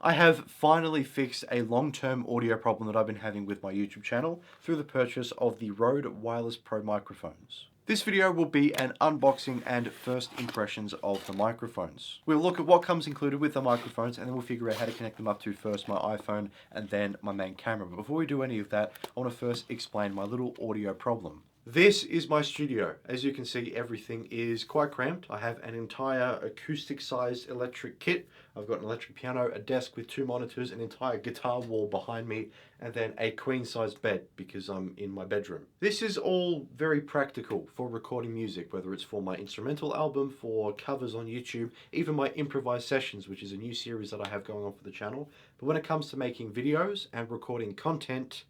I have finally fixed a long-term audio problem that I've been having with my YouTube channel through the purchase of the Rode Wireless Pro microphones. This video will be an unboxing and first impressions of the microphones. We'll look at what comes included with the microphones and then we'll figure out how to connect them up to first my iPhone and then my main camera. But before we do any of that, I want to first explain my little audio problem. This is my studio. As you can see, everything is quite cramped. I have an entire acoustic-sized electric kit. I've got an electric piano, a desk with 2 monitors, an entire guitar wall behind me, and then a queen-sized bed because I'm in my bedroom. This is all very practical for recording music, whether it's for my instrumental album, for covers on YouTube, even my improvised sessions, which is a new series that I have going on for the channel. But when it comes to making videos and recording content,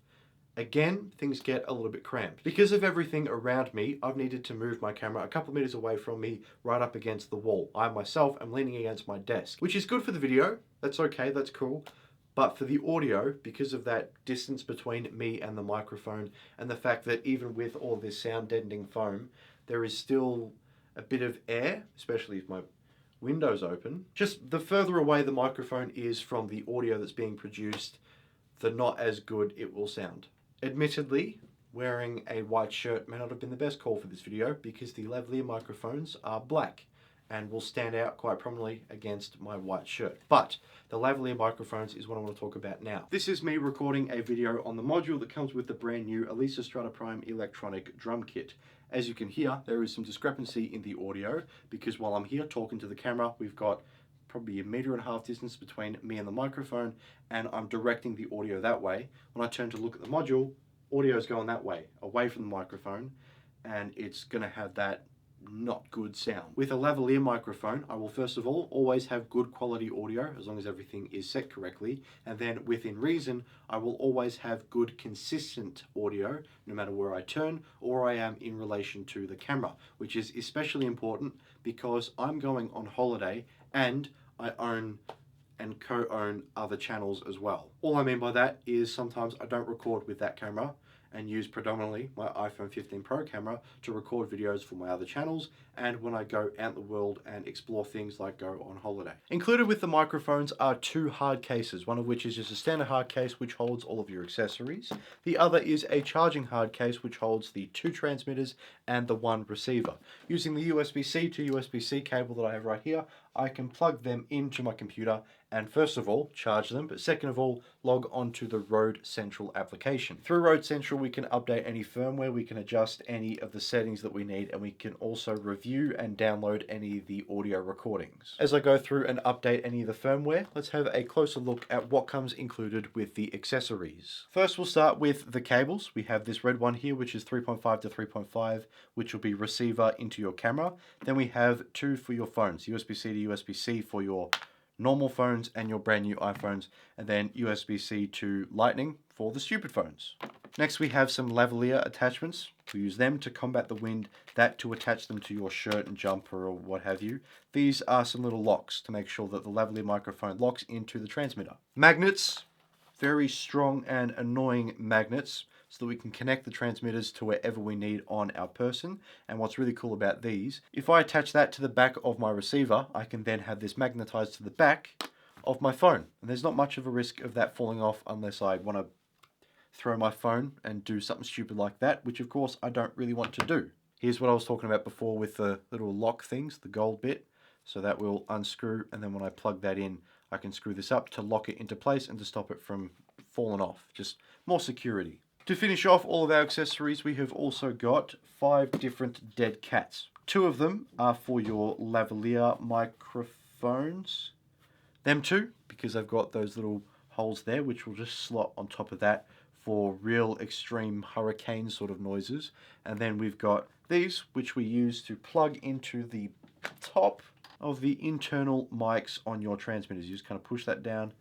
again, things get a little bit cramped. Because of everything around me, I've needed to move my camera a couple of meters away from me, right up against the wall. I myself am leaning against my desk, which is good for the video. That's okay, that's cool. But for the audio, because of that distance between me and the microphone, and the fact that even with all this sound deadening foam, there is still a bit of air, especially if my window's open. Just the further away the microphone is from the audio that's being produced, the not as good it will sound. Admittedly, wearing a white shirt may not have been the best call for this video because the lavalier microphones are black and will stand out quite prominently against my white shirt. But the lavalier microphones is what I want to talk about now. This is me recording a video on the module that comes with the brand new Elisa Strata Prime electronic drum kit. As you can hear, there is some discrepancy in the audio because while I'm here talking to the camera, we've got probably 1.5 meters distance between me and the microphone, and I'm directing the audio that way. When I turn to look at the module, audio is going that way, away from the microphone, and it's going to have that not good sound. With a lavalier microphone, I will first of all always have good quality audio as long as everything is set correctly, and then within reason, I will always have good consistent audio no matter where I turn or I am in relation to the camera, which is especially important because I'm going on holiday and I own and co-own other channels as well. All I mean by that is sometimes I don't record with that camera and use predominantly my iPhone 15 Pro camera to record videos for my other channels and when I go out in the world and explore things like go on holiday. Included with the microphones are 2 hard cases, one of which is just a standard hard case which holds all of your accessories. The other is a charging hard case which holds the 2 transmitters and the 1 receiver. Using the USB-C to USB-C cable that I have right here, I can plug them into my computer and first of all charge them, but second of all log onto the Rode Central application. Through Rode Central we can update any firmware, we can adjust any of the settings that we need, and we can also review and download any of the audio recordings. As I go through and update any of the firmware, let's have a closer look at what comes included with the accessories. First we'll start with the cables. We have this red one here which is 3.5 to 3.5, which will be receiver into your camera. Then we have 2 for your phones, USB-C to USB-C for your normal phones and your brand new iPhones, and then USB-C to Lightning for the stupid phones. Next we have some lavalier attachments. We use them to combat the wind, that to attach them to your shirt and jumper or what have you. These are some little locks to make sure that the lavalier microphone locks into the transmitter. Magnets, very strong and annoying magnets, so that we can connect the transmitters to wherever we need on our person. And what's really cool about these, if I attach that to the back of my receiver, I can then have this magnetized to the back of my phone. And there's not much of a risk of that falling off unless I want to throw my phone and do something stupid like that, which of course I don't really want to do. Here's what I was talking about before with the little lock things, the gold bit. So that will unscrew, and then when I plug that in, I can screw this up to lock it into place and to stop it from falling off. Just more security. To finish off all of our accessories, we have also got 5 different dead cats. 2 of them are for your lavalier microphones. Them 2, because they've got those little holes there, which will just slot on top of that for real extreme hurricane sort of noises. And then we've got these, which we use to plug into the top of the internal mics on your transmitters. You just kind of push that down,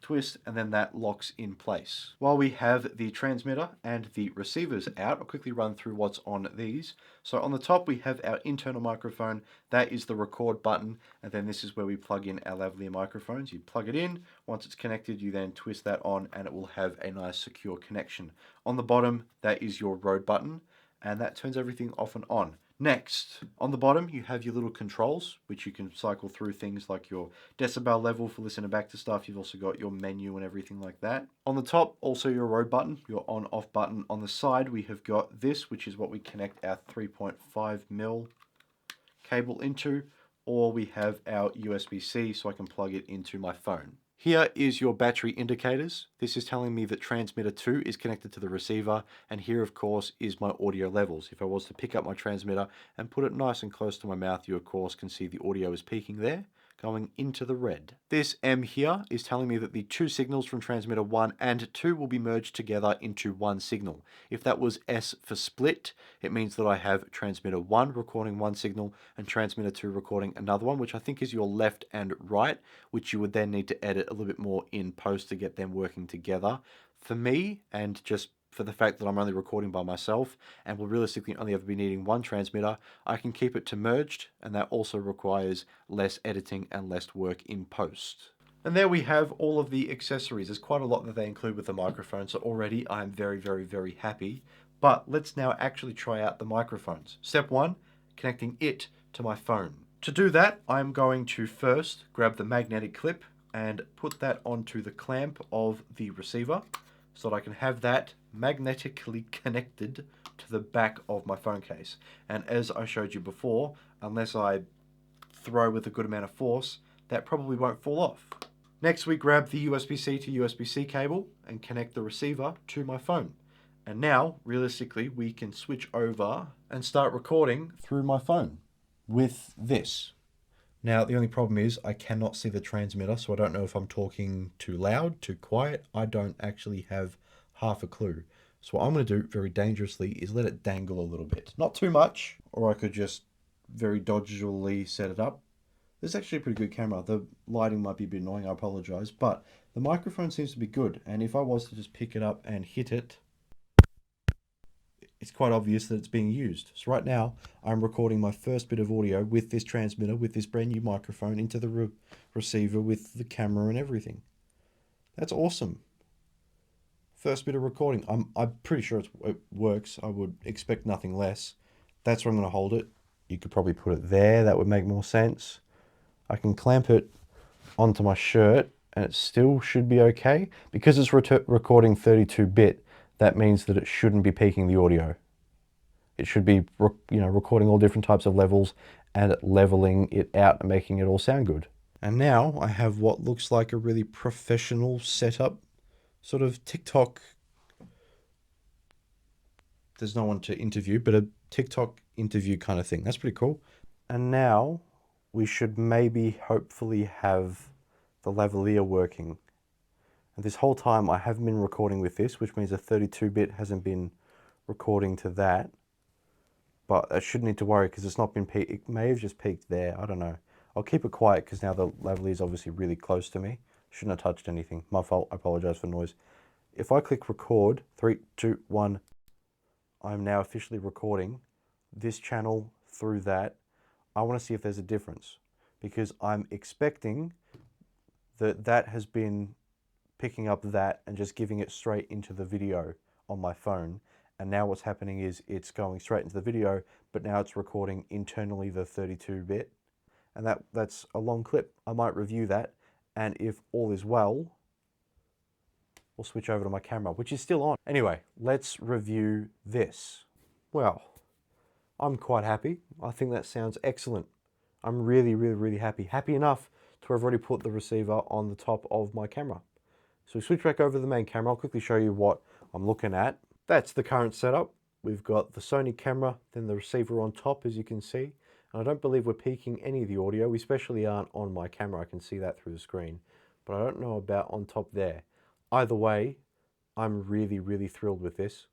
twist, and then that locks in place. While we have the transmitter and the receivers out, I'll quickly run through what's on these. So on the top we have our internal microphone. That is the record button, and then this is where we plug in our lavalier microphones. You plug it in, once it's connected you then twist that on and it will have a nice secure connection. On the bottom that is your Rode button, and that turns everything off and on. Next, on the bottom, you have your little controls, which you can cycle through things like your decibel level for listening back to stuff. You've also got your menu and everything like that. On the top, also your Rode button, your on-off button. On the side, we have got this, which is what we connect our 3.5mm cable into, or we have our USB-C, so I can plug it into my phone. Here is your battery indicators. This is telling me that transmitter 2 is connected to the receiver, and here of course is my audio levels. If I was to pick up my transmitter and put it nice and close to my mouth, you of course can see the audio is peaking there, going into the red. This M here is telling me that the two signals from transmitter 1 and 2 will be merged together into one signal. If that was S for split, it means that I have transmitter 1 recording one signal and transmitter 2 recording another one, which I think is your left and right, which you would then need to edit a little bit more in post to get them working together. For me, and just for the fact that I'm only recording by myself and will realistically only ever be needing one transmitter, I can keep it to merged, and that also requires less editing and less work in post. And there we have all of the accessories. There's quite a lot that they include with the microphone, so already I'm very, very, very happy. But let's now actually try out the microphones. Step 1, connecting it to my phone. To do that, I'm going to first grab the magnetic clip and put that onto the clamp of the receiver, so that I can have that magnetically connected to the back of my phone case. And as I showed you before, unless I throw with a good amount of force, that probably won't fall off. Next, we grab the USB-C to USB-C cable and connect the receiver to my phone. And now, realistically, we can switch over and start recording through my phone with this. Now, the only problem is I cannot see the transmitter, so I don't know if I'm talking too loud, too quiet. I don't actually have half a clue. So what I'm going to do very dangerously is let it dangle a little bit. Not too much, or I could just very dodgily set it up. This is actually a pretty good camera. The lighting might be a bit annoying, I apologize, but the microphone seems to be good. And if I was to just pick it up and hit it, it's quite obvious that it's being used. So right now, I'm recording my first bit of audio with this transmitter, with this brand new microphone into the receiver with the camera and everything. That's awesome. First bit of recording. I'm pretty sure it works. I would expect nothing less. That's where I'm going to hold it. You could probably put it there. That would make more sense. I can clamp it onto my shirt and it still should be okay. Because it's recording 32-bit, that means that it shouldn't be peaking the audio. It should be, recording all different types of levels and leveling it out and making it all sound good. And now I have what looks like a really professional setup, sort of TikTok. There's no one to interview, but a TikTok interview kind of thing. That's pretty cool. And now we should maybe hopefully have the lavalier working. And this whole time I haven't been recording with this, which means a 32-bit hasn't been recording to that. But I shouldn't need to worry because it's not been peaked. It may have just peaked there. I don't know. I'll keep it quiet because now the lavalier is obviously really close to me. Shouldn't have touched anything. My fault. I apologize for noise. If I click record, 3, 2, 1, I'm now officially recording this channel through that. I want to see if there's a difference because I'm expecting that that has been picking up that and just giving it straight into the video on my phone. And now what's happening is it's going straight into the video, but now it's recording internally the 32-bit. And that's a long clip. I might review that. And if all is well, we'll switch over to my camera, which is still on. Anyway, let's review this. Well, I'm quite happy. I think that sounds excellent. I'm really, really, really happy. Happy enough to have already put the receiver on the top of my camera. So we switch back over to the main camera. I'll quickly show you what I'm looking at. That's the current setup. We've got the Sony camera, then the receiver on top, as you can see. And I don't believe we're peaking any of the audio. We especially aren't on my camera. I can see that through the screen. But I don't know about on top there. Either way, I'm really, really thrilled with this.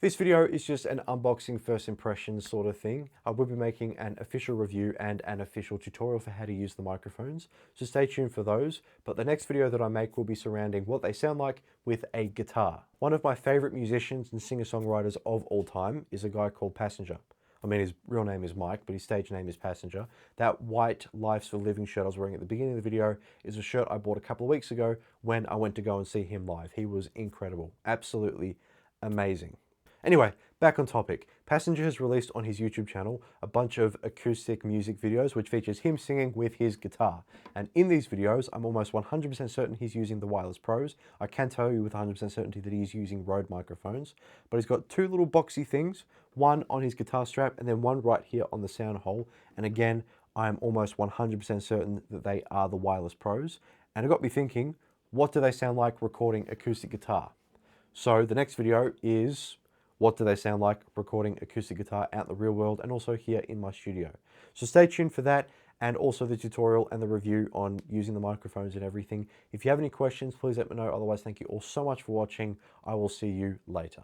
This video is just an unboxing first impressions sort of thing. I will be making an official review and an official tutorial for how to use the microphones, so stay tuned for those. But the next video that I make will be surrounding what they sound like with a guitar. One of my favorite musicians and singer-songwriters of all time is a guy called Passenger. I mean, his real name is Mike, but his stage name is Passenger. That white Life's for Living shirt I was wearing at the beginning of the video is a shirt I bought a couple of weeks ago when I went to go and see him live. He was incredible, absolutely amazing. Anyway, back on topic. Passenger has released on his YouTube channel a bunch of acoustic music videos which features him singing with his guitar. And in these videos, I'm almost 100% certain he's using the Wireless Pros. I can tell you with 100% certainty that he's using Rode microphones. But he's got two little boxy things, one on his guitar strap and then one right here on the sound hole. And again, I am almost 100% certain that they are the Wireless Pros. And it got me thinking, what do they sound like recording acoustic guitar? So the next video is what do they sound like recording acoustic guitar out in the real world and also here in my studio. So stay tuned for that and also the tutorial and the review on using the microphones and everything. If you have any questions, please let me know. Otherwise, thank you all so much for watching. I will see you later.